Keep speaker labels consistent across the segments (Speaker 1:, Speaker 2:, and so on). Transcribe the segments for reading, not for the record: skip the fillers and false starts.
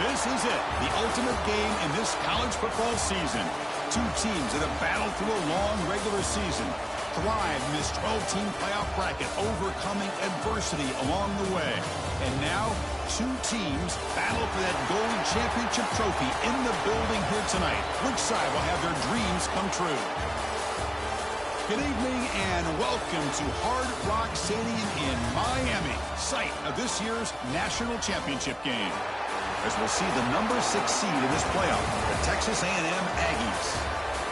Speaker 1: This is it, the ultimate game in this college football season. Two teams that have battled through a long regular season, thrive in this 12-team playoff bracket, overcoming adversity along the way. And now, two teams battle for that gold championship trophy in the building here tonight. Which side will have their dreams come true? Good evening and welcome to Hard Rock Stadium in Miami, site of this year's national championship game. As we'll see the number 6 seed in this playoff, the Texas A&M Aggies,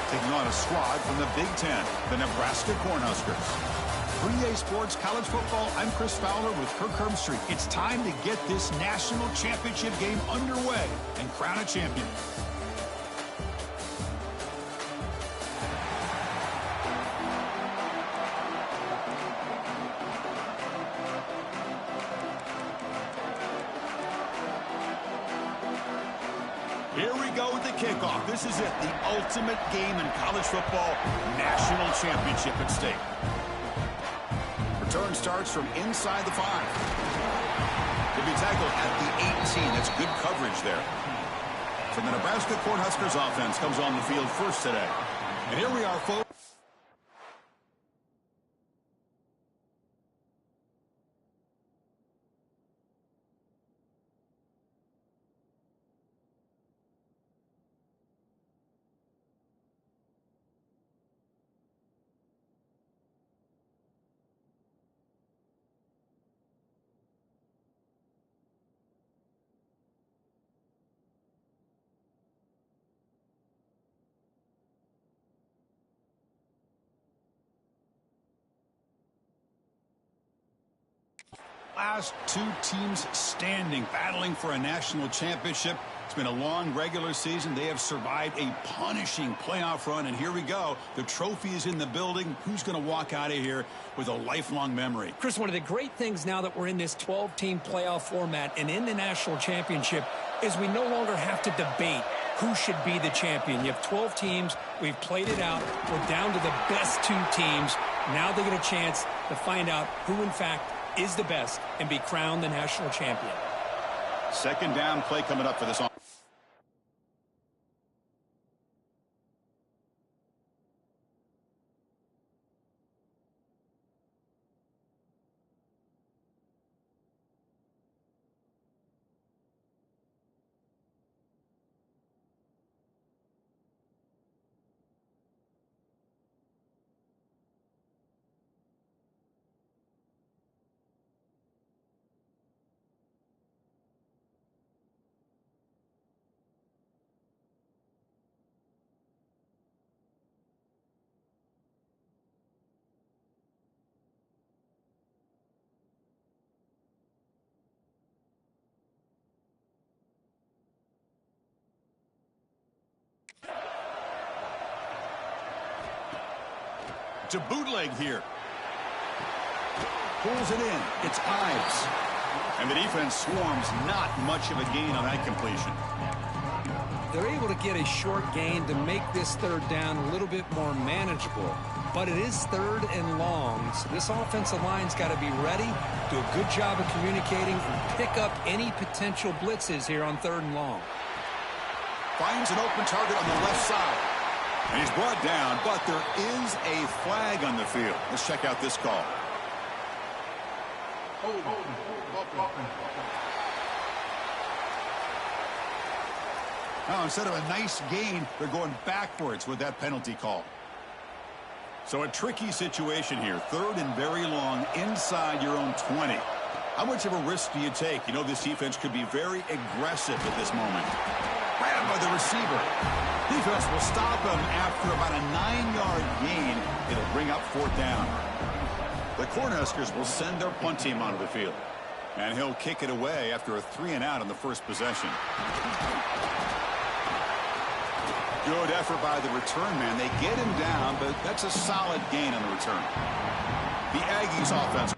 Speaker 1: taking on a squad from the Big Ten, the Nebraska Cornhuskers. For EA Sports College Football, I'm Chris Fowler with Kirk Herbstreit. It's time to get this national championship game underway and crown a champion. Here we go with the kickoff. This is it, the ultimate game in college football, national championship at stake. Return starts from inside the 5. He'll be tackled at the 18. That's good coverage there. From the Nebraska Cornhuskers offense comes on the field first today. And here we are, folks. Last two teams standing, battling for a national championship. It's been a long regular season. They have survived a punishing playoff run, and here we go. The trophy is in the building. Who's going to walk out of here with a lifelong memory?
Speaker 2: Chris, one of the great things now that we're in this 12-team playoff format and in the national championship is we no longer have to debate who should be the champion. You have 12 teams. We've played it out. We're down to the best 2 teams. Now they get a chance to find out who, in fact, is the best and be crowned the national champion.
Speaker 1: Second down play coming up for this. To bootleg here. Pulls it in. It's Ives. And the defense swarms. Not much of a gain on that completion.
Speaker 2: They're able to get a short gain to make this third down a little bit more manageable. But it is third and long, so this offensive line's got to be ready, do a good job of communicating, and pick up any potential blitzes here on third and long.
Speaker 1: Finds an open target on the left side. And he's brought down, but there is a flag on the field. Let's check out this call. Now, instead of a nice gain, they're going backwards with that penalty call. So a tricky situation here. Third and very long inside your own 20. How much of a risk do you take? You know this defense could be very aggressive at this moment. Grabbed by the receiver. Defense will stop him after about a 9-yard gain. It'll bring up 4th down. The Cornhuskers will send their punt team onto the field. And he'll kick it away after a 3-and-out on the first possession. Good effort by the return man. They get him down, but that's a solid gain on the return. The Aggies offense.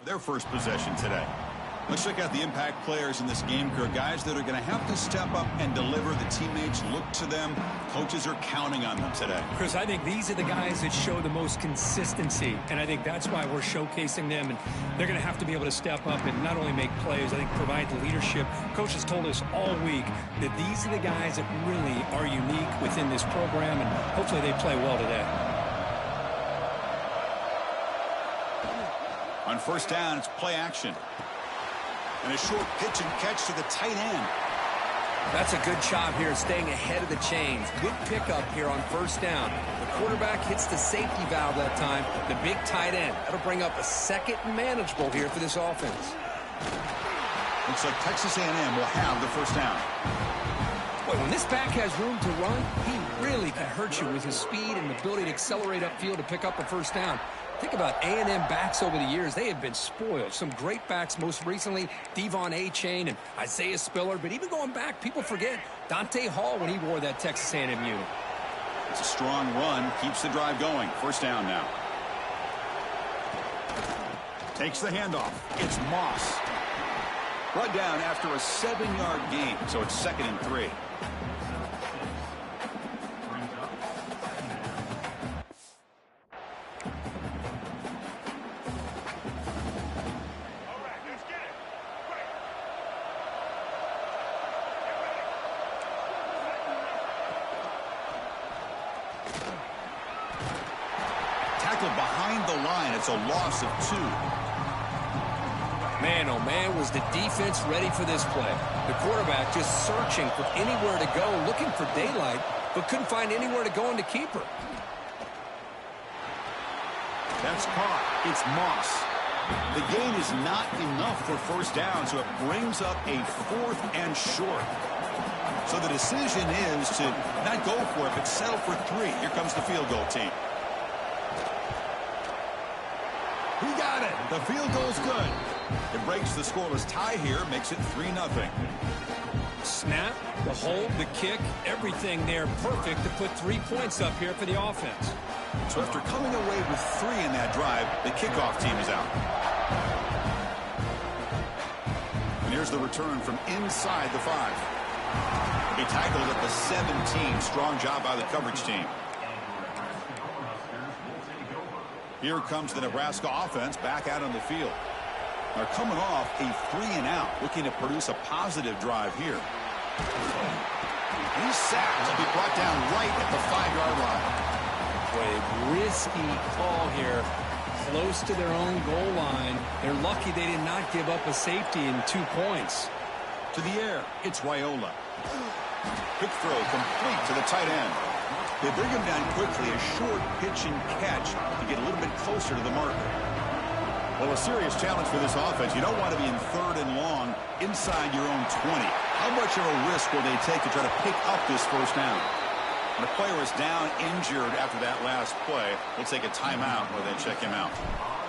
Speaker 1: Their first possession today. Let's check out the impact players in this game, Kirk. Guys that are going to have to step up and deliver. The teammates look to them. Coaches are counting on them today.
Speaker 2: Chris, I think these are the guys that show the most consistency, and I think that's why we're showcasing them, and they're going to have to be able to step up and not only make plays, I think provide the leadership. Coach has told us all week that these are the guys that really are unique within this program, and hopefully they play well today.
Speaker 1: On first down, it's play action. And a short pitch and catch to the tight end.
Speaker 3: That's a good job here staying ahead of the chains. Good pickup here on first down. The quarterback hits the safety valve that time, the big tight end. That'll bring up a second manageable here for this offense.
Speaker 1: Looks like Texas A&M will have the first down.
Speaker 2: Boy, when this back has room to run, he really can hurt you with his speed and ability to accelerate upfield to pick up a first down. Think about A&M backs over the years. They have been spoiled. Some great backs, most recently Devon Achane and Isaiah Spiller. But even going back, people forget Dante Hall when he wore that Texas A&M unit.
Speaker 1: It's a strong run. Keeps the drive going. First down now. Takes the handoff. It's Moss. Brought down after a 7-yard gain. So it's 2nd and 3. Behind the line, it's a loss of 2.
Speaker 3: Man, oh man, was the defense ready for this play. The quarterback just searching for anywhere to go, looking for daylight, but couldn't find anywhere to go in the keeper.
Speaker 1: That's caught. It's Moss. The gain is not enough for first down, so it brings up a 4th and short. So the decision is to not go for it, but settle for 3. Here comes the field goal team. He got it. The field goal's good. It breaks the scoreless tie here, makes it 3-0.
Speaker 2: Snap, the hold, the kick, everything there perfect to put 3 points up here for the offense.
Speaker 1: So after coming away with 3 in that drive, the kickoff team is out. And here's the return from inside the 5. He tackled at the 17. Strong job by the coverage team. Here comes the Nebraska offense back out on the field. They're coming off a 3-and-out, looking to produce a positive drive here. He's sacked to be brought down right at the 5-yard line.
Speaker 2: A risky call here, close to their own goal line. They're lucky they did not give up a safety in 2 points.
Speaker 1: To the air, it's Raiola. Quick throw complete to the tight end. They bring him down quickly, a short pitch and catch to get a little bit closer to the marker. Well, a serious challenge for this offense. You don't want to be in 3rd and long inside your own 20. How much of a risk will they take to try to pick up this first down? When a player is down injured after that last play, we'll take a timeout where they check him out.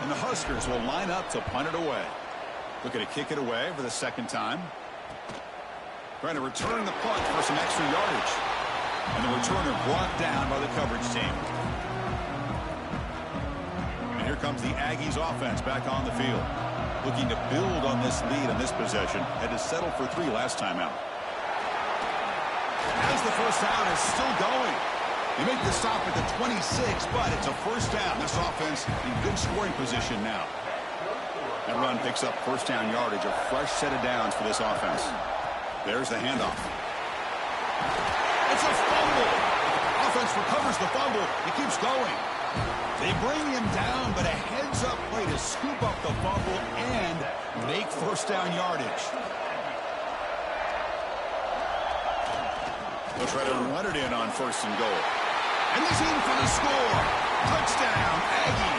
Speaker 1: And the Huskers will line up to punt it away. Looking to kick it away for the 2nd time. Trying to return the punt for some extra yardage. And the returner brought down by the coverage team. And here comes the Aggies offense back on the field. Looking to build on this lead in this possession. Had to settle for 3 last time out. As the first down is still going. They make the stop at the 26, but it's a first down. This offense in good scoring position now. That run picks up first down yardage. A fresh set of downs for this offense. There's the handoff. It's a fumble. Offense recovers the fumble. He keeps going. They bring him down, but a heads-up play to scoop up the fumble and make first down yardage. They'll try to run it in on 1st and goal. And he's in for the score. Touchdown, Aggies.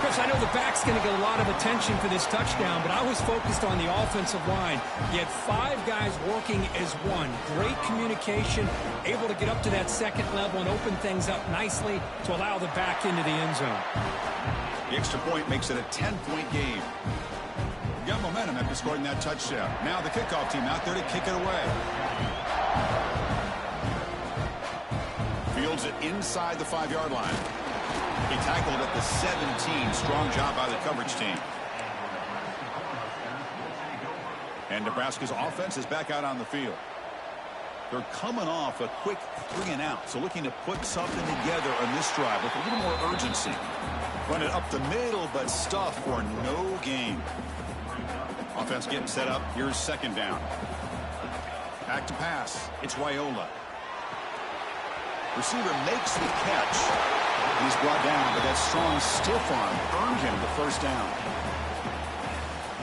Speaker 2: Chris, I know the back's going to get a lot of attention for this touchdown, but I was focused on the offensive line. You had 5 guys working as one. Great communication, able to get up to that 2nd level and open things up nicely to allow the back into the end zone.
Speaker 1: The extra point makes it a 10-point game. Got momentum after scoring that touchdown. Now the kickoff team out there to kick it away. Fields it inside the 5-yard line. He tackled at the 17. Strong job by the coverage team. And Nebraska's offense is back out on the field. They're coming off a quick 3-and-out, so looking to put something together on this drive with a little more urgency. Run it up the middle, but stuff for no gain. Offense getting set up. Here's second down. Back to pass. It's Raiola. Receiver makes the catch. And he's brought down, but that strong stiff arm earned him the first down.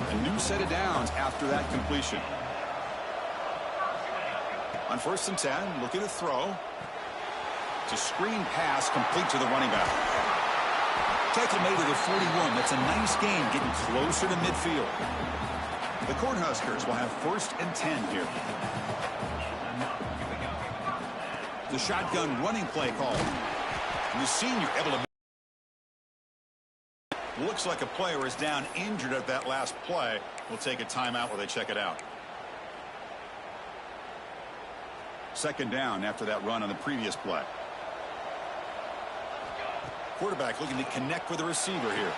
Speaker 1: A new set of downs after that completion. On 1st and 10, looking to throw. It's a screen pass complete to the running back. Tackle made to the 41. That's a nice gain, getting closer to midfield. The Cornhuskers will have 1st and 10 here. The shotgun running play call. And the senior able to... Looks like a player is down injured at that last play. We'll take a timeout while they check it out. Second down after that run on the previous play. Quarterback looking to connect with the receiver here.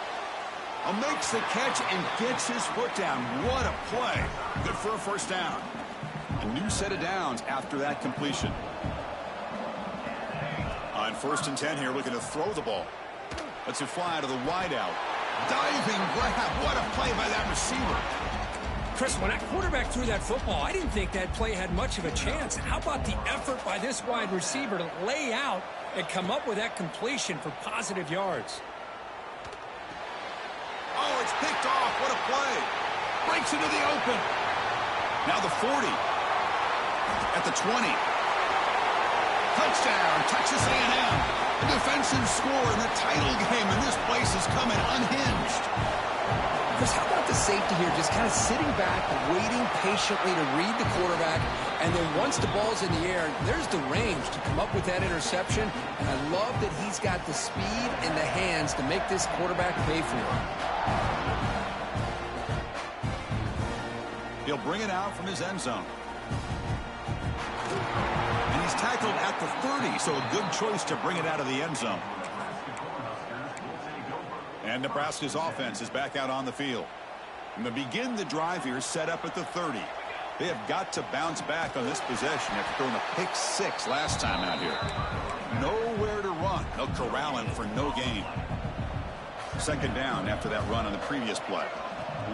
Speaker 1: Makes the catch and gets his foot down. What a play. Good for a first down. A new set of downs after that completion. On 1st and 10 here, looking to throw the ball. Lets it fly to the wideout. Diving grab. What a play by that receiver.
Speaker 2: Chris, when that quarterback threw that football, I didn't think that play had much of a chance. How about the effort by this wide receiver to lay out and come up with that completion for positive yards?
Speaker 1: Oh, it's picked off. What a play. Breaks into the open. Now the 40. At the 20. Touchdown, Texas A&M. A defensive score in the title game, and this place is coming unhinged.
Speaker 3: Chris, how about the safety here, just kind of sitting back, waiting patiently to read the quarterback, and then once the ball's in the air, there's the range to come up with that interception. And I love that he's got the speed and the hands to make this quarterback pay for it.
Speaker 1: He'll bring it out from his end zone. And he's tackled at the 30, so a good choice to bring it out of the end zone. And Nebraska's offense is back out on the field. And to begin the drive here, set up at the 30. They have got to bounce back on this possession after throwing a pick 6 last time out here. Nowhere to run. They'll corral him for no gain. Second down after that run on the previous play.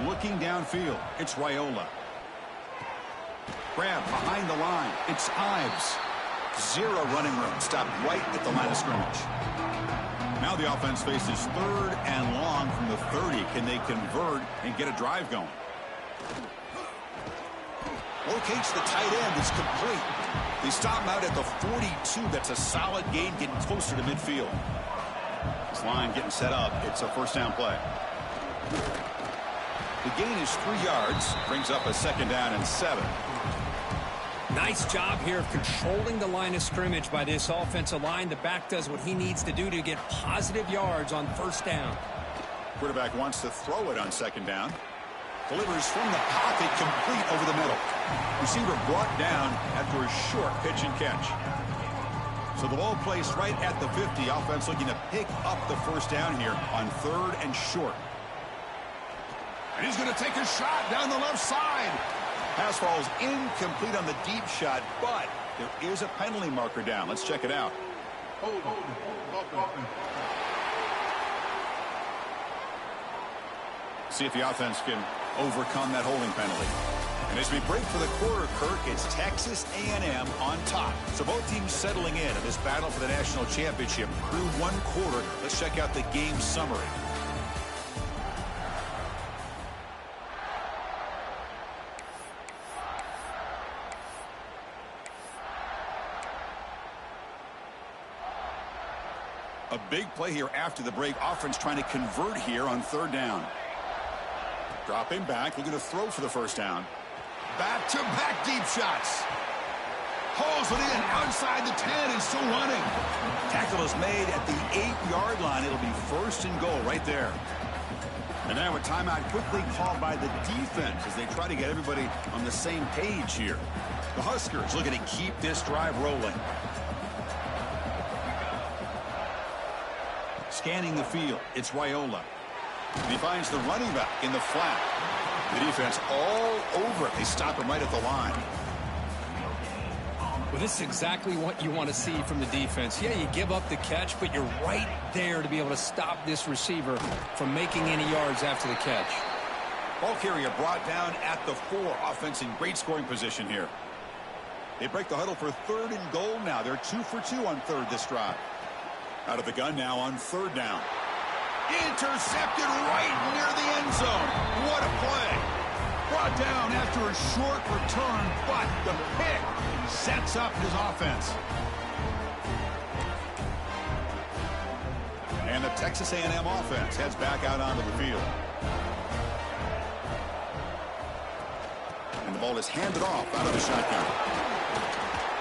Speaker 1: Looking downfield, it's Raiola. Grab behind the line. It's Ives. 0 running room. Stopped right at the line of scrimmage. Now the offense faces 3rd and long from the 30. Can they convert and get a drive going? Locates the tight end. It's complete. They stop him out at the 42. That's a solid gain, getting closer to midfield. This line getting set up. It's a first down play. The gain is 3 yards. Brings up a second down and 7.
Speaker 2: Nice job here of controlling the line of scrimmage by this offensive line. The back does what he needs to do to get positive yards on first down.
Speaker 1: Quarterback wants to throw it on second down. Delivers from the pocket, complete over the middle. Receiver brought down after a short pitch and catch. So the ball placed right at the 50. Offense looking to pick up the first down here on 3rd and short. And he's going to take a shot down the left side. Pass falls incomplete on the deep shot, but there is a penalty marker down. Let's check it out. See if the offense can overcome that holding penalty. And as we break for the quarter, Kirk, it's Texas A&M on top. So both teams settling in this battle for the national championship through 1 quarter. Let's check out the game summary. A big play here after the break. Offense trying to convert here on 3rd down. Dropping back, looking to throw for the first down. Back-to-back deep shots. Hauls it in outside the 10 and still running. Tackle is made at the 8-yard line. It'll be 1st and goal right there. And now a timeout quickly called by the defense as they try to get everybody on the same page here. The Huskers looking to keep this drive rolling. scanning the field. It's Raiola. And he finds the running back in the flat. The defense all over it. They stop him right at the line.
Speaker 2: Well, this is exactly what you want to see from the defense. Yeah, you give up the catch, but you're right there to be able to stop this receiver from making any yards after the catch.
Speaker 1: Ball carrier brought down at the 4. Offense in great scoring position here. They break the huddle for 3rd and goal now. They're 2 for 2 on 3rd this drive. Out of the gun now on 3rd down. Intercepted right near the end zone. What a play. Brought down after a short return, but the pick sets up his offense. And the Texas A&M offense heads back out onto the field. And the ball is handed off out of the shotgun.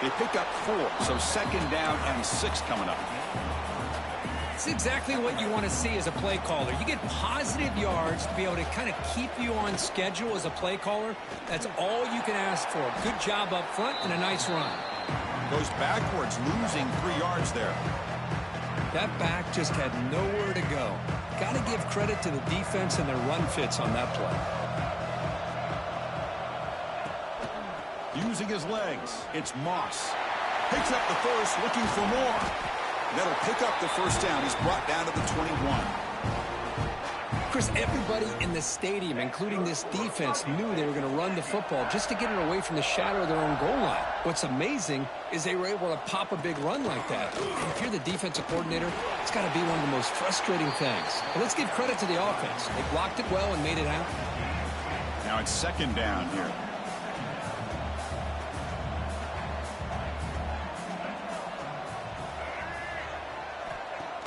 Speaker 1: They pick up 4, so 2nd down and 6 coming up.
Speaker 2: It's exactly what you want to see as a play caller. You get positive yards to be able to kind of keep you on schedule as a play caller. That's all you can ask for. Good job up front and a nice run.
Speaker 1: Goes backwards, losing 3 yards there.
Speaker 2: That back just had nowhere to go. Got to give credit to the defense and their run fits on that play.
Speaker 1: Using his legs, it's Moss. Picks up the first, looking for more. That'll pick up the 1st down. He's brought down to the 21.
Speaker 2: Chris, everybody in the stadium, including this defense, knew they were going to run the football just to get it away from the shadow of their own goal line. What's amazing is they were able to pop a big run like that. And if you're the defensive coordinator, it's got to be one of the most frustrating things. But let's give credit to the offense. They blocked it well and made it happen.
Speaker 1: Now it's 2nd down here.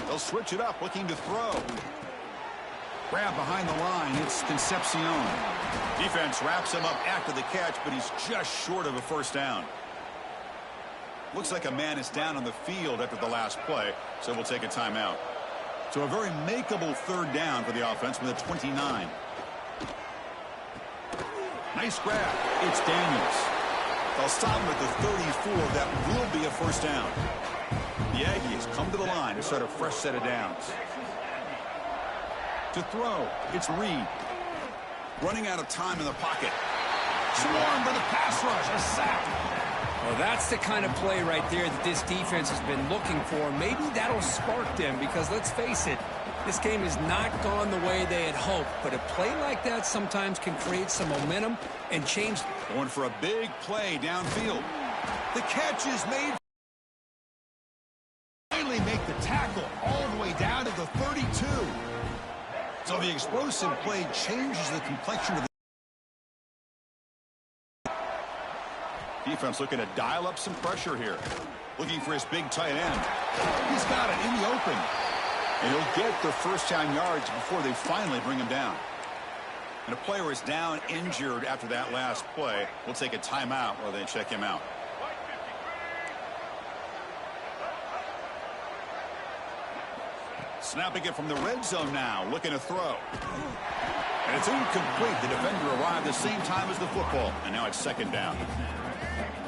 Speaker 1: They'll switch it up, looking to throw. Grab behind the line. It's Concepcion. Defense wraps him up after the catch, but he's just short of a 1st down. Looks like a man is down on the field after the last play, so we'll take a timeout. So a very makeable 3rd down for the offense with a 29. Nice grab. It's Daniels. They'll stop him at the 34. That will be a 1st down. The Aggies come to the line to start a fresh set of downs. To throw, it's Reed. Running out of time in the pocket. Swarmed by the pass rush. A sack.
Speaker 2: Well, that's the kind of play right there that this defense has been looking for. Maybe that'll spark them because, let's face it, this game has not gone the way they had hoped. But a play like that sometimes can create some momentum and change.
Speaker 1: Going for a big play downfield. The catch is made. Finally make the tackle all the way down to the 32. So the explosive play changes the complexion of the defense, looking to dial up some pressure here. Looking for his big tight end. He's got it in the open. And he'll get the 1st down yards before they finally bring him down. And a player is down injured after that last play. We'll take a timeout while they check him out. Snapping it from the red zone now, looking to throw. And it's incomplete. The defender arrived the same time as the football, and now it's 2nd down.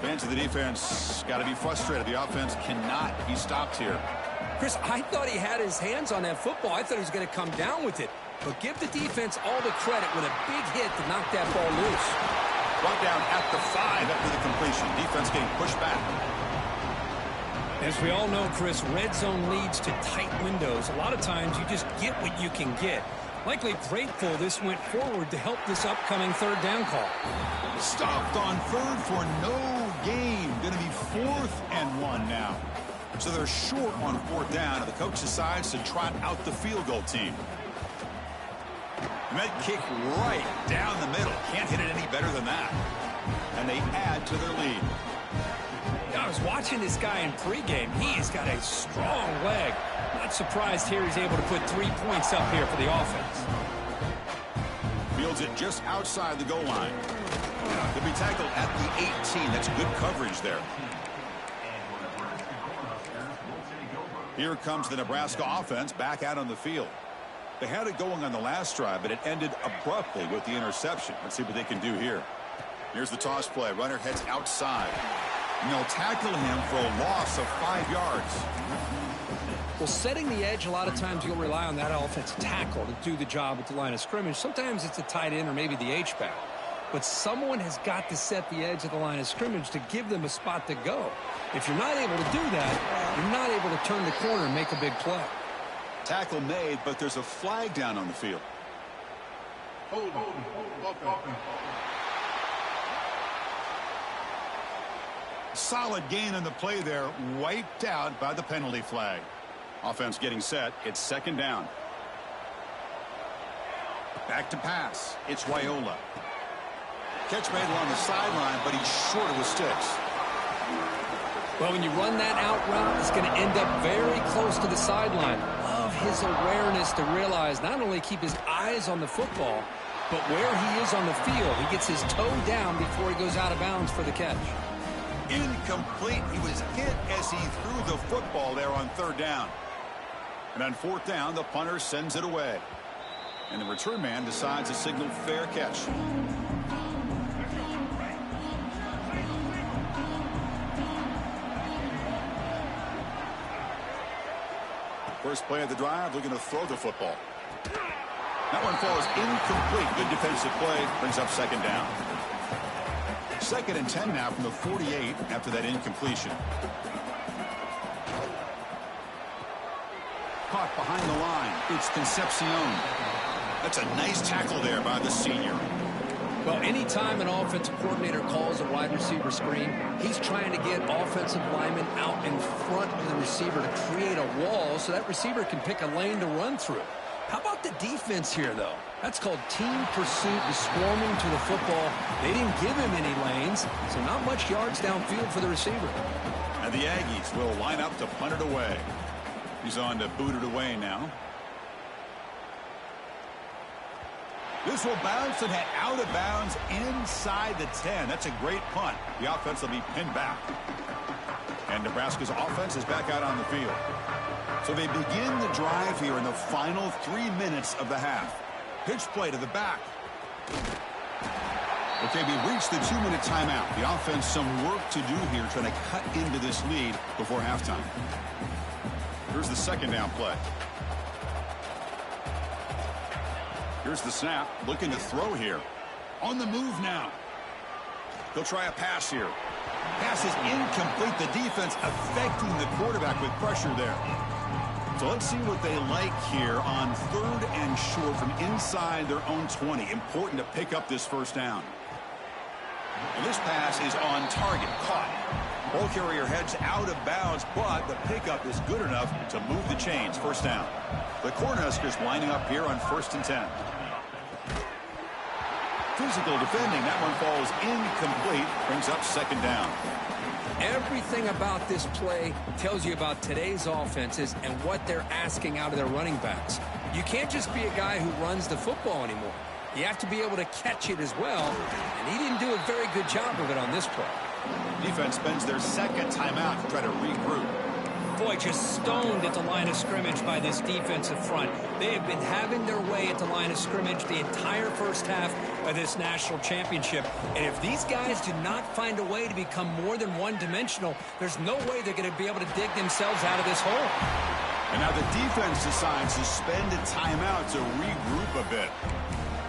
Speaker 1: Fans of the defense got to be frustrated. The offense cannot be stopped here.
Speaker 2: Chris, I thought he had his hands on that football. I thought he was going to come down with it. But give the defense all the credit with a big hit to knock that ball loose.
Speaker 1: Brought down at the 5 after the completion. Defense getting pushed back.
Speaker 2: As we all know, Chris, red zone leads to tight windows. A lot of times you just get what you can get. Likely grateful this went forward to help this upcoming 3rd down call.
Speaker 1: Stopped on 3rd for no gain. Going to be 4th and 1 now. So they're short on 4th down, and the coach decides to trot out the field goal team. Med kick right down the middle. Can't hit it any better than that. And they add to their lead.
Speaker 2: I was watching this guy in pregame. He has got a strong leg. Not surprised here he's able to put 3 points up here for the offense.
Speaker 1: Fields it just outside the goal line. Could be tackled at the 18. That's good coverage there. Here comes the Nebraska offense back out on the field. They had it going on the last drive, but it ended abruptly with the interception. Let's see what they can do here. Here's the toss play. Runner heads outside. And they'll tackle him for a loss of 5 yards.
Speaker 2: Well, setting the edge, a lot of times you'll rely on that offensive tackle to do the job at the line of scrimmage. Sometimes it's a tight end or maybe the H-back. But someone has got to set the edge of the line of scrimmage to give them a spot to go. If you're not able to do that, you're not able to turn the corner and make a big play.
Speaker 1: Tackle made, but there's a flag down on the field. Solid gain on the play there, wiped out by the penalty flag. Offense getting set. It's second down. Back to pass. It's Raiola. Catch made along the sideline, but he's short of the sticks.
Speaker 2: Well, when you run that out route, it's going to end up very close to the sideline. Love his awareness to realize not only keep his eyes on the football, but where he is on the field. He gets his toe down before he goes out of bounds for the catch.
Speaker 1: Incomplete. He was hit as he threw the football there on third down. And on fourth down, the punter sends it away. And the return man decides to signal fair catch. First play of the drive, looking to throw the football. That one falls incomplete. Good defensive play. Brings up second down. Second and 10 now from the 48 after that incompletion. Caught behind the line. It's Concepcion. That's a nice tackle there by the senior.
Speaker 2: Well, anytime an offensive coordinator calls a wide receiver screen, he's trying to get offensive linemen out in front of the receiver to create a wall so that receiver can pick a lane to run through. How about the defense here, though? That's called team pursuit and swarming to the football. They didn't give him any lanes, so not much yards downfield for the receiver.
Speaker 1: And the Aggies will line up to punt it away. He's on to boot it away now. This will bounce and head out of bounds inside the 10. That's a great punt. The offense will be pinned back. And Nebraska's offense is back out on the field. So they begin the drive here in the final 3 minutes of the half. Pitch play to the back. Okay, we reached the 2-minute timeout. The offense some work to do here trying to cut into this lead before halftime. Here's the second down play. Here's the snap. Looking to throw here. On the move now. They'll try a pass here. Pass is incomplete. The defense affecting the quarterback with pressure there. So let's see what they like here on third and short from inside their own 20. Important to pick up this first down. And this pass is on target. Caught. Ball carrier heads out of bounds, but the pickup is good enough to move the chains. First down. The Cornhuskers lining up here on 1st and 10. Physical defending. That one falls incomplete. Brings up second down.
Speaker 2: Everything about this play tells you about today's offenses and what they're asking out of their running backs. You can't just be a guy who runs the football anymore. You have to be able to catch it as well, and he didn't do a very good job of it on this play.
Speaker 1: Defense spends their second timeout to try to regroup.
Speaker 2: Boy, just stoned at the line of scrimmage by this defensive front. They have been having their way at the line of scrimmage the entire first half of this national championship. And if these guys do not find a way to become more than one-dimensional, there's no way they're going to be able to dig themselves out of this hole.
Speaker 1: And now the defense decides to spend a timeout to regroup a bit.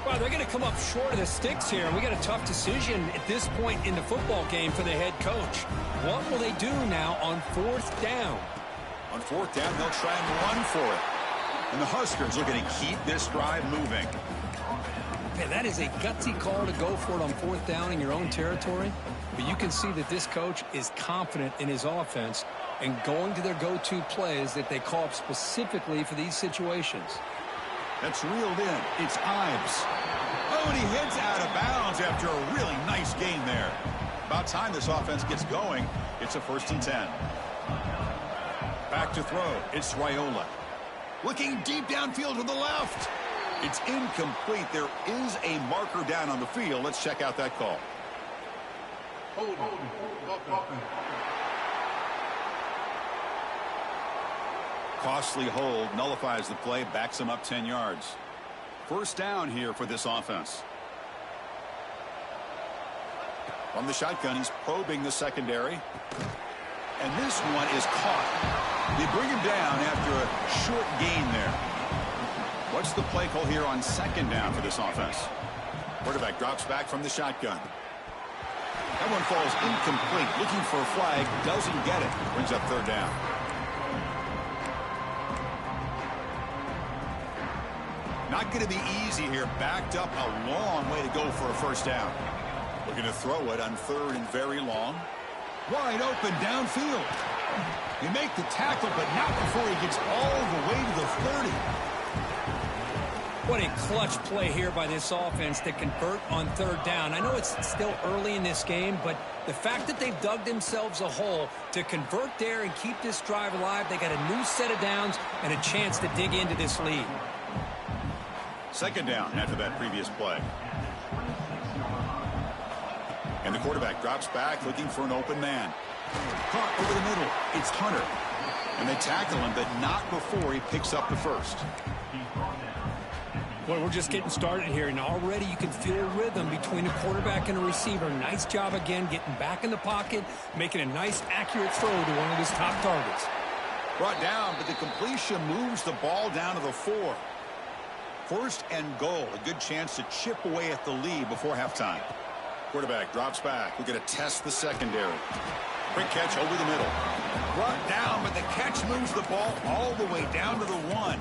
Speaker 2: Well, they're going to come up short of the sticks here, and we got a tough decision at this point in the football game for the head coach. What will they do now on fourth down?
Speaker 1: On fourth down, they'll try and run for it. And the Huskers looking to keep this drive moving.
Speaker 2: Okay, that is a gutsy call to go for it on fourth down in your own territory. But you can see that this coach is confident in his offense and going to their go-to plays that they call up specifically for these situations.
Speaker 1: That's reeled in. It's Ives. Oh, and he heads out of bounds after a really nice gain there. About time this offense gets going. It's a 1st and 10. Back to throw. It's Raiola. Looking deep downfield to the left. It's incomplete. There is a marker down on the field. Let's check out that call. Costly hold, nullifies the play, backs him up 10 yards. First down here for this offense. From the shotgun, he's probing the secondary. And this one is caught. They bring him down after a short gain there. What's the play call here on second down for this offense? Quarterback drops back from the shotgun. That one falls incomplete. Looking for a flag. Doesn't get it. Brings up third down. Not going to be easy here. Backed up a long way to go for a first down. Looking to throw it on third and very long. Wide open downfield. They make the tackle, but not before he gets all the way to the 30.
Speaker 2: What a clutch play here by this offense to convert on third down. I know it's still early in this game, but the fact that they've dug themselves a hole to convert there and keep this drive alive, they got a new set of downs and a chance to dig into this lead.
Speaker 1: Second down after that previous play. And the quarterback drops back looking for an open man. Caught over the middle. It's Hunter. And they tackle him, but not before he picks up the first.
Speaker 2: Well, we're just getting started here, and already you can feel a rhythm between a quarterback and a receiver. Nice job again getting back in the pocket, making a nice, accurate throw to one of his top targets.
Speaker 1: Brought down, but the completion moves the ball down to the 4. First and goal. A good chance to chip away at the lead before halftime. Quarterback drops back. We're going to test the secondary. Quick catch over the middle. Brought down, but the catch moves the ball all the way down to the 1.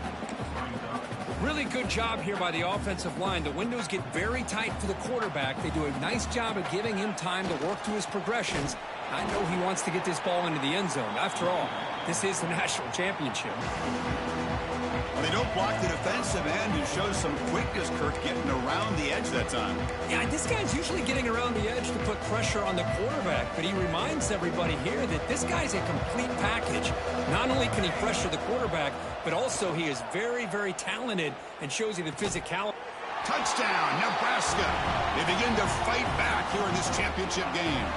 Speaker 2: Really good job here by the offensive line. The windows get very tight for the quarterback. They do a nice job of giving him time to work through his progressions. I know he wants to get this ball into the end zone. After all, this is the national championship.
Speaker 1: Well, they don't block the defensive end, who shows some quickness, Kirk, getting around the edge that time.
Speaker 2: Yeah, this guy's usually getting around the edge to put pressure on the quarterback, but he reminds everybody here that this guy's a complete package. Not only can he pressure the quarterback, but also he is very, very talented and shows you the physicality.
Speaker 1: Touchdown, Nebraska. They begin to fight back here in this championship game.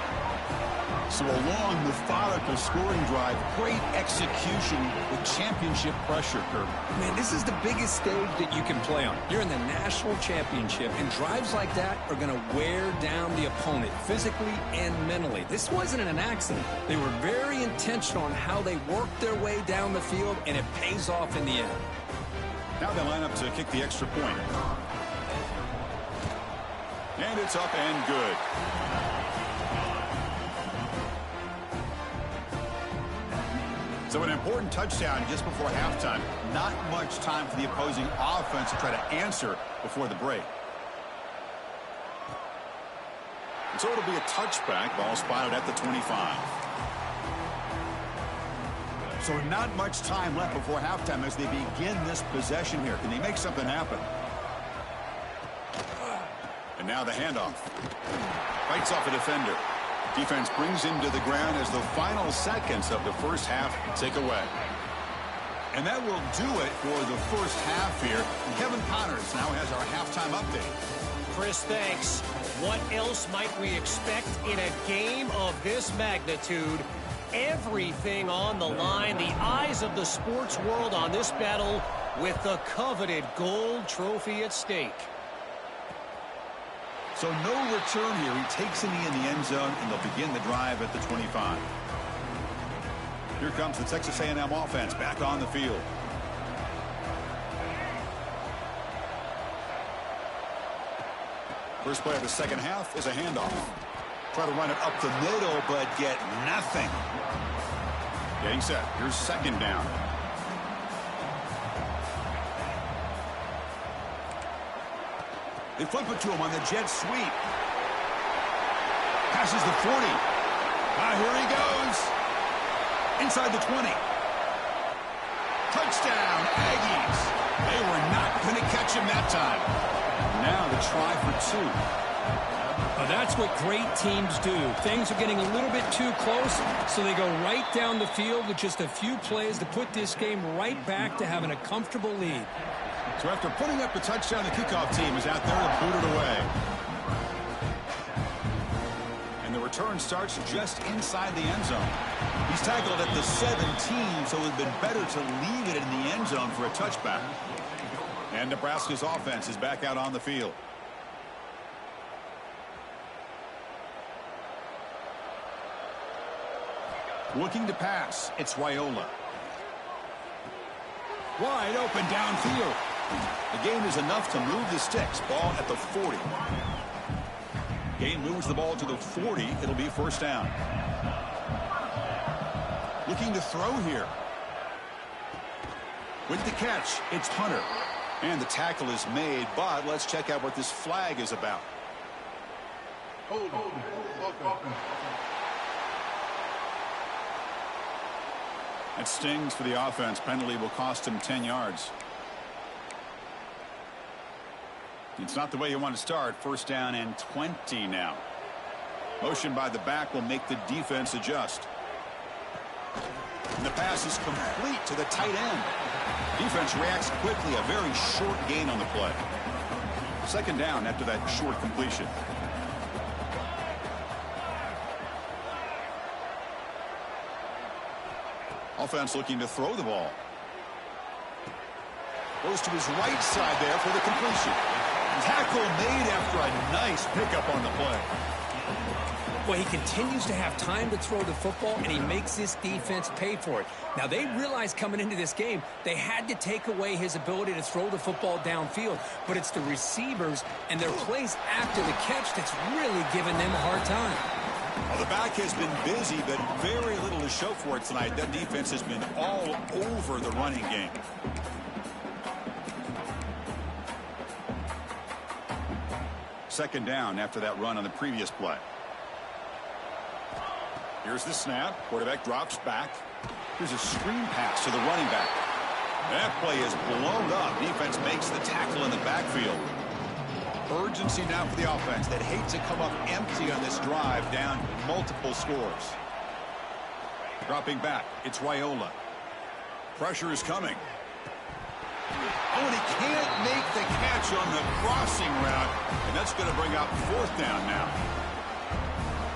Speaker 1: So a long, methodical scoring drive. Great execution with championship pressure, Kirk.
Speaker 2: Man, this is the biggest stage that you can play on. You're in the national championship, and drives like that are going to wear down the opponent physically and mentally. This wasn't an accident. They were very intentional on how they worked their way down the field, and it pays off in the end.
Speaker 1: Now they line up to kick the extra point. And it's up and good. So an important touchdown just before halftime. Not much time for the opposing offense to try to answer before the break. And so it'll be a touchback. Ball spotted at the 25. So not much time left before halftime as they begin this possession here. Can they make something happen? And now the handoff. Fights off a defender. Defense brings him to the ground as the final seconds of the first half tick away. And that will do it for the first half here. Kevin Connors now has our halftime update.
Speaker 4: Chris, thanks. What else might we expect in a game of this magnitude? Everything on the line. The eyes of the sports world on this battle with the coveted gold trophy at stake.
Speaker 1: So no return here. He takes a knee in the end zone, and they'll begin the drive at the 25. Here comes the Texas A&M offense back on the field. First play of the second half is a handoff. Try to run it up the middle, but get nothing. Getting set. Here's second down. They flip it to him on the jet sweep. Passes the 40. Here he goes. Inside the 20. Touchdown, Aggies. They were not going to catch him that time. Now the try for 2.
Speaker 2: That's what great teams do. Things are getting a little bit too close, so they go right down the field with just a few plays to put this game right back to having a comfortable lead.
Speaker 1: So after putting up the touchdown, the kickoff team is out there to boot it away. And the return starts just inside the end zone. He's tackled at the 17, so it would have been better to leave it in the end zone for a touchback. And Nebraska's offense is back out on the field. Looking to pass, it's Raiola. Wide open downfield. The gain is enough to move the sticks. Ball at the 40. Gain moves the ball to the 40. It'll be first down. Looking to throw here. With the catch, it's Hunter. And the tackle is made, but let's check out what this flag is about. Hold. That stings for the offense. Penalty will cost him 10 yards. It's not the way you want to start. First down and 20 now. Motion by the back will make the defense adjust. And the pass is complete to the tight end. Defense reacts quickly. A very short gain on the play. Second down after that short completion. Offense looking to throw the ball. Goes to his right side there for the completion. Tackle made after a nice pickup on the play.
Speaker 2: Well, he continues to have time to throw the football, and he makes this defense pay for it. Now, they realized coming into this game they had to take away his ability to throw the football downfield, but it's the receivers and their plays after the catch that's really giving them a hard time.
Speaker 1: Well, the back has been busy, but very little to show for it tonight. That defense has been all over the running game. Second down after that run on the previous play. Here's the snap. Quarterback drops back. Here's a screen pass to the running back. That play is blown up. Defense makes the tackle in the backfield. Urgency now for the offense that hates to come up empty on this drive, down multiple scores. Dropping back, it's Raiola. Pressure is coming. Oh, and he can't make the catch on the crossing route, and that's going to bring up fourth down now.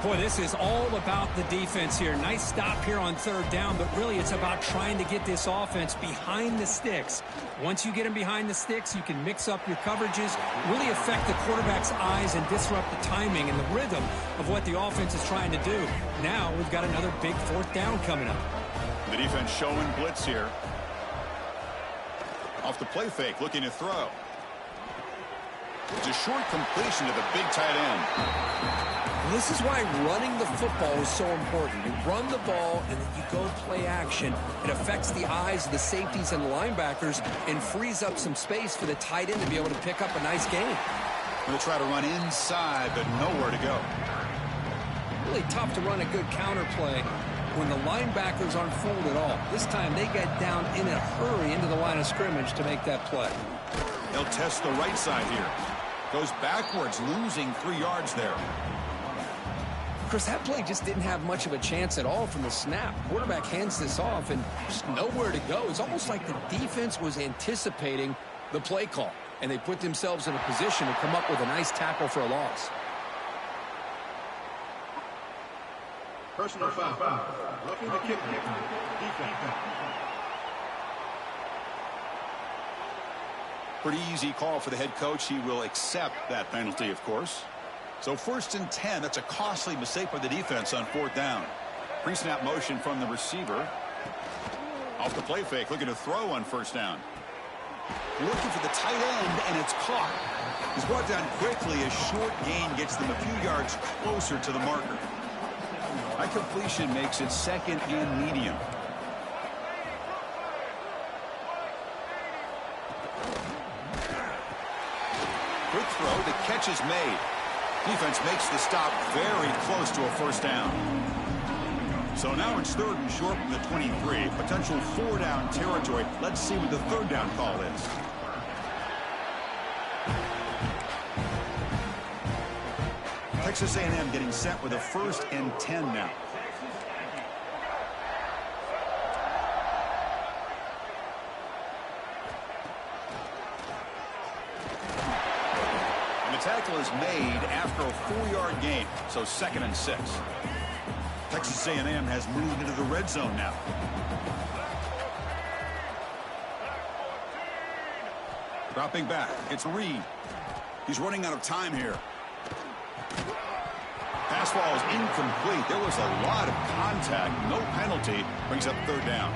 Speaker 2: Boy, this is all about the defense here. Nice stop here on third down, but really it's about trying to get this offense behind the sticks. Once you get them behind the sticks, you can mix up your coverages, really affect the quarterback's eyes and disrupt the timing and the rhythm of what the offense is trying to do. Now we've got another big fourth down coming up.
Speaker 1: The defense showing blitz here. Off the play fake, looking to throw. It's a short completion to the big tight end.
Speaker 3: This is why running the football is so important. You run the ball and then you go play action. It affects the eyes of the safeties and the linebackers and frees up some space for the tight end to be able to pick up a nice gain.
Speaker 1: Going to try to run inside, but nowhere to go.
Speaker 3: Really tough to run a good counter play when the linebackers aren't fooled at all. This time they get down in a hurry into the line of scrimmage to make that play.
Speaker 1: They'll test the right side here. Goes backwards, losing 3 yards there.
Speaker 3: Chris, that play just didn't have much of a chance at all from the snap. Quarterback hands this off and just nowhere to go. It's almost like the defense was anticipating the play call, and they put themselves in a position to come up with a nice tackle for a loss.
Speaker 5: Personal foul. Roughing the kicker. Defense.
Speaker 1: Pretty easy call for the head coach. He will accept that penalty, of course. So first and 10. That's a costly mistake by the defense on fourth down. Pre-snap motion from the receiver. Off the play fake, looking to throw on first down. Looking for the tight end, and it's caught. He's brought down quickly. A short gain gets them a few yards closer to the marker. That completion makes it second and medium. Quick throw, the catch is made. Defense makes the stop very close to a first down. So now it's third and short from the 23. Potential four-down territory. Let's see what the third down call is. Texas A&M getting set with a first and 10 now. And the tackle is made after a 4-yard gain, so second and 6. Texas A&M has moved into the red zone now. Dropping back, it's Reed. He's running out of time here. Pass ball is incomplete. There was a lot of contact. No penalty. Brings up third down.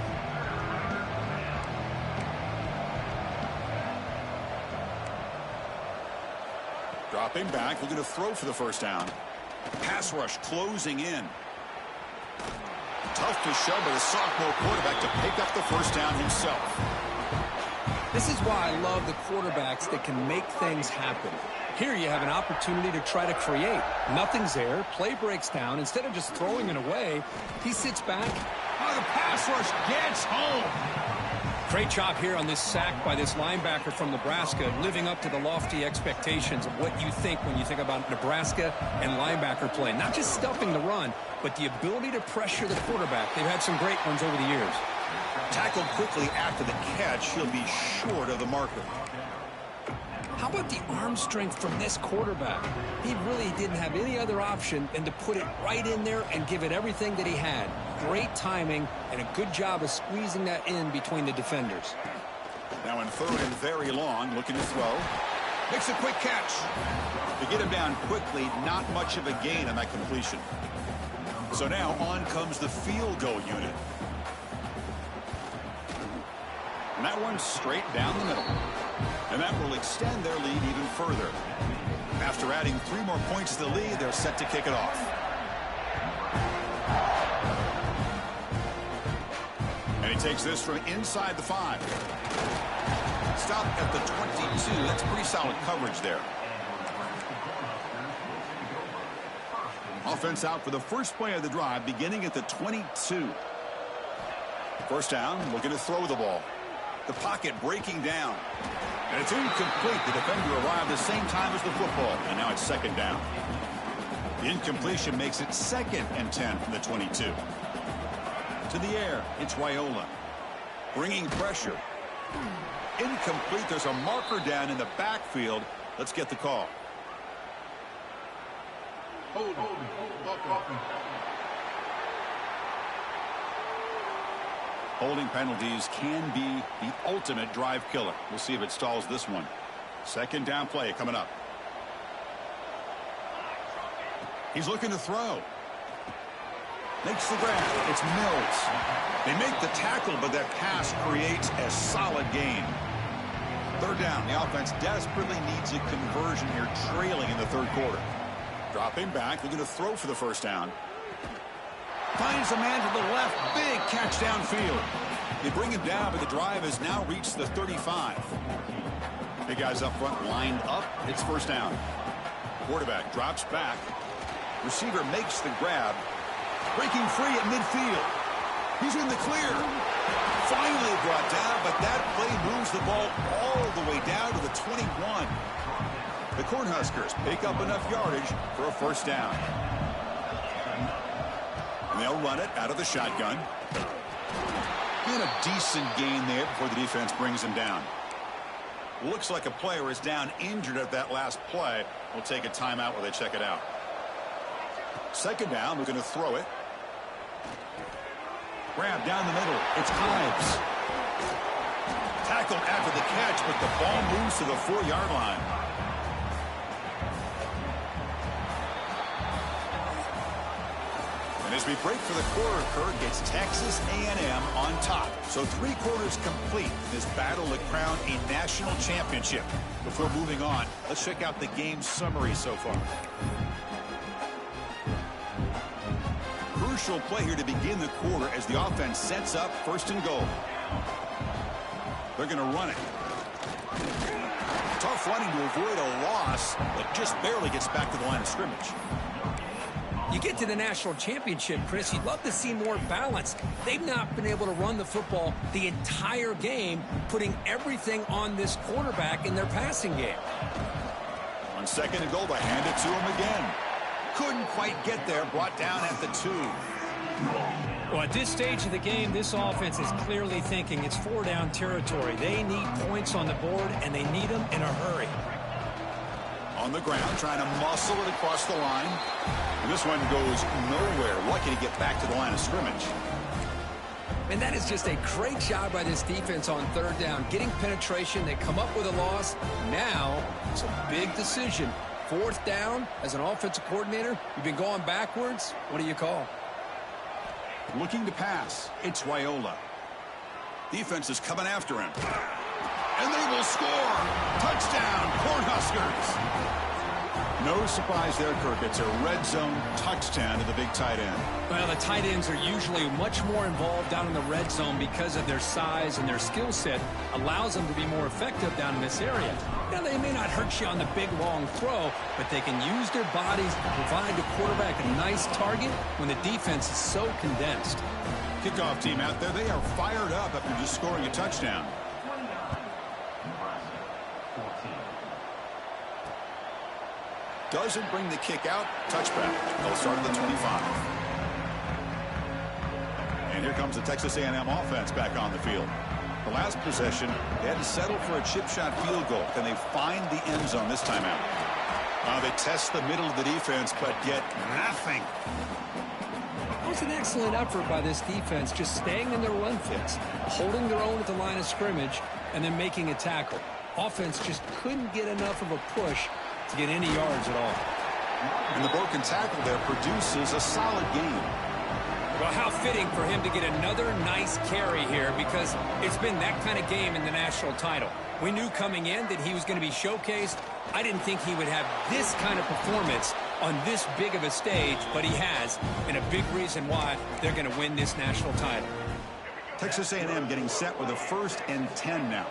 Speaker 1: Dropping back, looking to throw for the first down. Pass rush closing in. Tough to show by the sophomore quarterback to pick up the first down himself.
Speaker 2: This is why I love the quarterbacks that can make things happen. Here you have an opportunity to try to create. Nothing's there. Play breaks down. Instead of just throwing it away, he sits back.
Speaker 1: Oh, the pass rush gets home.
Speaker 2: Great job here on this sack by this linebacker from Nebraska, living up to the lofty expectations of what you think when you think about Nebraska and linebacker play. Not just stuffing the run, but the ability to pressure the quarterback. They've had some great ones over the years.
Speaker 1: Tackled quickly after the catch. He'll be short of the marker.
Speaker 2: How about the arm strength from this quarterback? He really didn't have any other option than to put it right in there and give it everything that he had. Great timing and a good job of squeezing that in between the defenders.
Speaker 1: Now in third and very long, looking to throw. Makes a quick catch. To get him down quickly, not much of a gain on that completion. So now on comes the field goal unit. And that one's straight down the middle. And that will extend their lead even further. After adding 3 more points to the lead, they're set to kick it off. And he takes this from inside the 5. Stop at the 22. That's pretty solid coverage there. Offense out for the first play of the drive, beginning at the 22. First down, looking to throw the ball. The pocket breaking down. And it's incomplete. The defender arrived the same time as the football. And now it's second down. The incompletion makes it 2nd and 10 from the 22. To the air, it's Raiola. Bringing pressure. Incomplete. There's a marker down in the backfield. Let's get the call. Holding penalties can be the ultimate drive killer. We'll see if it stalls this one. Second down play coming up. He's looking to throw. Makes the grab. It's Mills. They make the tackle, but that pass creates a solid gain. Third down. The offense desperately needs a conversion here, trailing in the third quarter. Dropping back, looking to throw for the first down. Finds a man to the left. Big catch downfield. They bring him down, but the drive has now reached the 35. Big guys up front lined up. It's first down. Quarterback drops back. Receiver makes the grab. Breaking free at midfield. He's in the clear. Finally brought down, but that play moves the ball all the way down to the 21. The Cornhuskers pick up enough yardage for a first down. And they'll run it out of the shotgun. And a decent gain there before the defense brings him down. Looks like a player is down injured at that last play. We'll take a timeout while they check it out. Second down, looking to throw it. Grab down the middle. It's Ives. Tackled after the catch, but the ball moves to the 4-yard line. And as we break for the quarter, Kirk, it's Texas A&M on top. So 3 quarters complete in this battle to crown a national championship. Before moving on, let's check out the game summary so far. Crucial play here to begin the quarter as the offense sets up first and goal. They're going to run it. Tough running to avoid a loss, but just barely gets back to the line of scrimmage.
Speaker 2: You get to the national championship, Chris, you'd love to see more balance. They've not been able to run the football the entire game, putting everything on this quarterback in their passing game.
Speaker 1: On second and goal, they hand it to him again. Couldn't quite get there, brought down at the 2.
Speaker 2: Well, at this stage of the game, this offense is clearly thinking it's 4-down territory. They need points on the board, and they need them in a hurry.
Speaker 1: On the ground, trying to muscle it across the line. And this one goes nowhere. Lucky to get back to the line of scrimmage.
Speaker 2: And that is just a great job by this defense on third down. Getting penetration, they come up with a loss. Now, it's a big decision. Fourth down, as an offensive coordinator, you've been going backwards. What do you call?
Speaker 1: Looking to pass. It's Raiola. Defense is coming after him. And they will score. Touchdown, Cornhuskers. No surprise there, Kirk. It's a red zone touchdown to the big tight end.
Speaker 2: Well, the tight ends are usually much more involved down in the red zone because of their size, and their skill set allows them to be more effective down in this area. Now, they may not hurt you on the big, long throw, but they can use their bodies to provide the quarterback a nice target when the defense is so condensed.
Speaker 1: Kickoff team out there, they are fired up after just scoring a touchdown. Doesn't bring the kick out. Touchback. They'll start at the 25. And here comes the Texas A&M offense back on the field. The last possession, they had to settle for a chip shot field goal. Can they find the end zone this time out? They test the middle of the defense, but get nothing.
Speaker 2: It was an excellent effort by this defense, just staying in their run fits, holding their own at the line of scrimmage, and then making a tackle. Offense just couldn't get enough of a push to get any yards at all.
Speaker 1: And the broken tackle there produces a solid game.
Speaker 2: Well, how fitting for him to get another nice carry here, because it's been that kind of game in the national title. We knew coming in that he was going to be showcased. I didn't think he would have this kind of performance on this big of a stage, but he has, and a big reason why they're going to win this national title.
Speaker 1: Texas A&M getting set with a 1st and 10 now.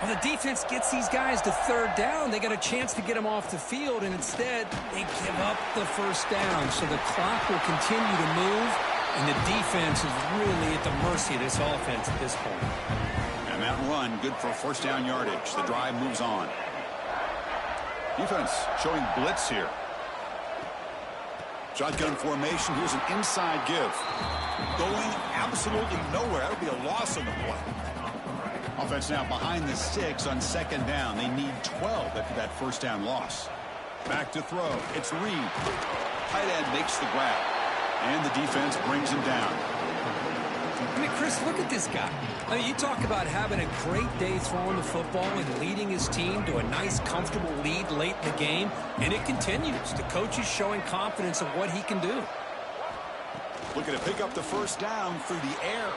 Speaker 2: Well, the defense gets these guys to 3rd down. They got a chance to get them off the field, and instead they give up the 1st down. So the clock will continue to move, and the defense is really at the mercy of this offense at this point.
Speaker 1: And that run, good for 1st down yardage. The drive moves on. Defense showing blitz here. Shotgun formation. Here's an inside give. Going absolutely nowhere. That would be a loss on the play. Offense now behind the 6 on 2nd down. They need 12 after that 1st down loss. Back to throw. It's Reed. Tight end makes the grab. And the defense brings him down.
Speaker 2: I mean, Chris, look at this guy. I mean, you talk about having a great day throwing the football and leading his team to a nice, comfortable lead late in the game, and it continues. The coach is showing confidence of what he can do.
Speaker 1: Looking to pick up the 1st down through the air.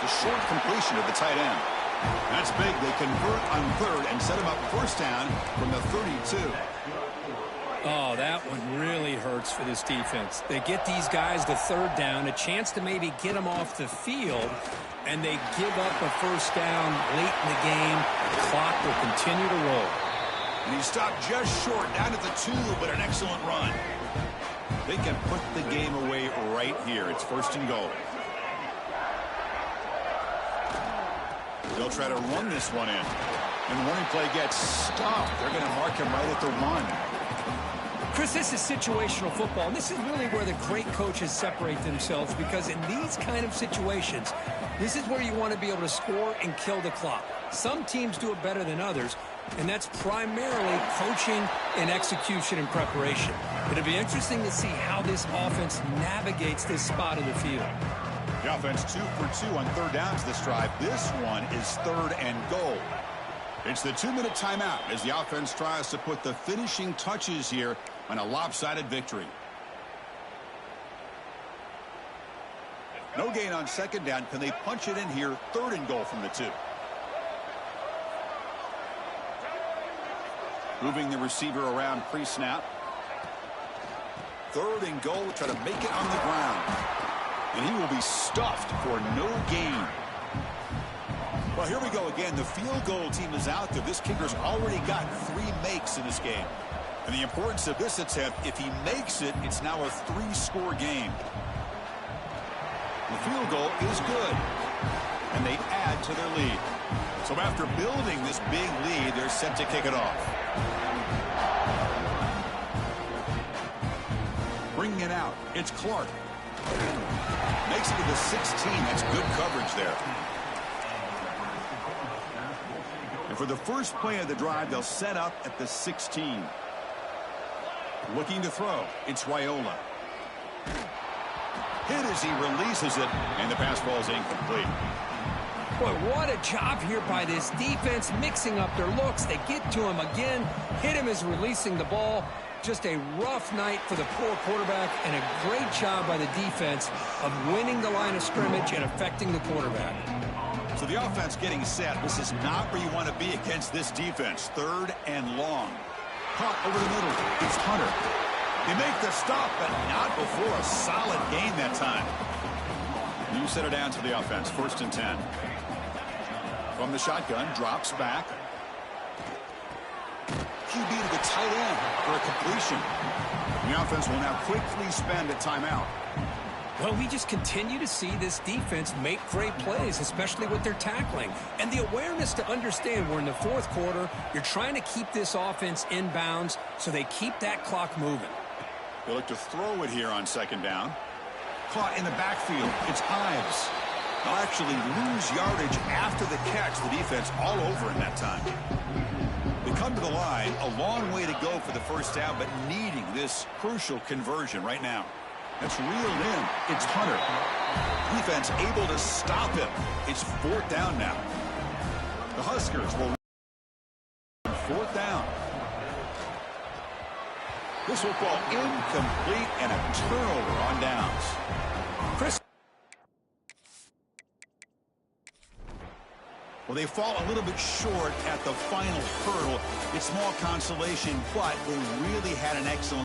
Speaker 1: The short completion of the tight end. That's big. They convert on 3rd and set him up 1st down from the 32.
Speaker 2: Oh, that one really hurts for this defense. They get these guys to 3rd down, a chance to maybe get them off the field, and they give up a 1st down late in the game. The clock will continue to roll.
Speaker 1: And he stopped just short, down at the 2, but an excellent run. They can put the game away right here. It's 1st and goal. They'll try to run this one in. And the running play gets stopped. They're going to mark him right at the 1.
Speaker 2: Chris, this is situational football. And this is really where the great coaches separate themselves, because in these kind of situations, this is where you want to be able to score and kill the clock. Some teams do it better than others, and that's primarily coaching and execution and preparation. It'll be interesting to see how this offense navigates this spot of the field.
Speaker 1: The offense 2 for 2 on 3rd downs this drive. This one is 3rd and goal. It's the 2-minute timeout as the offense tries to put the finishing touches here on a lopsided victory. No gain on 2nd down. Can they punch it in here? 3rd and goal from the 2. Moving the receiver around pre-snap. 3rd and goal. Try to make it on the ground. And he will be stuffed for no gain. Well, here we go again. The field goal team is out there. This kicker's already got 3 makes in this game. And the importance of this attempt, if he makes it, it's now a 3-score game. The field goal is good. And they add to their lead. So after building this big lead, they're set to kick it off. Bringing it out, it's Clark. Makes it to the 16. That's good coverage there. And for the first play of the drive, they'll set up at the 16. Looking to throw. It's Raiola. Hit as he releases it, and the pass ball is incomplete.
Speaker 2: Boy, what a job here by this defense, mixing up their looks. They get to him again, hit him as releasing the ball. Just a rough night for the poor quarterback, and a great job by the defense of winning the line of scrimmage and affecting the quarterback.
Speaker 1: So the offense getting set. This is not where you want to be against this defense. 3rd and long. Caught over the middle. It's Hunter. They make the stop, but not before a solid gain that time. You set it down to the offense. 1st and 10. From the shotgun, drops back. QB to the tight end for a completion. The offense will now quickly spend a timeout.
Speaker 2: Well, we just continue to see this defense make great plays, especially with their tackling. And the awareness to understand we're in the 4th quarter, you're trying to keep this offense in bounds so they keep that clock moving.
Speaker 1: They look to throw it here on 2nd down. Caught in the backfield. It's Ives. They'll actually lose yardage after the catch. The defense all over in that time. They come to the line. A long way to go for the 1st down, but needing this crucial conversion right now. That's reeled in. It's Hunter. Defense able to stop him. It's 4th down now. The Huskers will 4th down. This will fall incomplete and a turnover on downs.
Speaker 2: Chris.
Speaker 1: Well, they fall a little bit short at the final hurdle. It's small consolation, but they really had an excellent